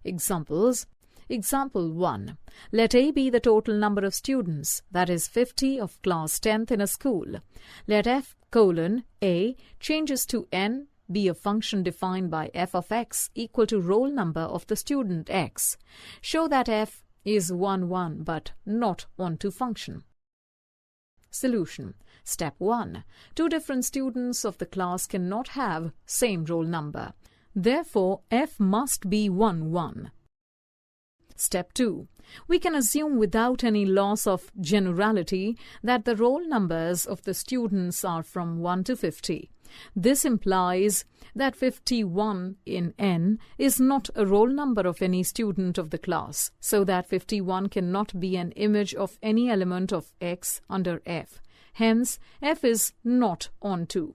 Examples. Example 1. Let A be the total number of students, that is 50 of class 10th in a school. Let f colon A changes to n be a function defined by f of x equal to roll number of the student x. Show that f is 1, but not onto function. Solution. Step 1. Two different students of the class cannot have same roll number. Therefore, f must be 1. Step 2. We can assume without any loss of generality that the roll numbers of the students are from 1 to 50. This implies that 51 in n is not a roll number of any student of the class, so that 51 cannot be an image of any element of x under f. Hence, f is not onto.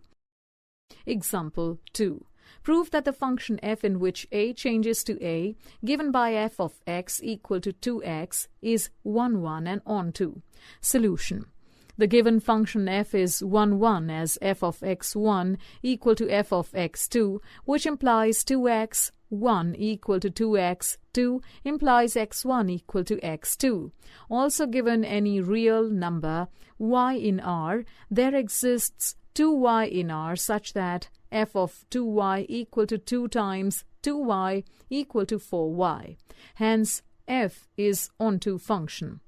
Example 2. Prove that the function f in which a changes to a, given by f of x equal to 2x, is 1 and onto. Solution. The given function f is 1 as f of x1 equal to f of x2, which implies 2x1 equal to 2x2 implies x1 equal to x2. Also given any real number y in R, there exists 2y in R such that f of 2y equal to 2 times 2y equal to 4y. Hence, f is onto function.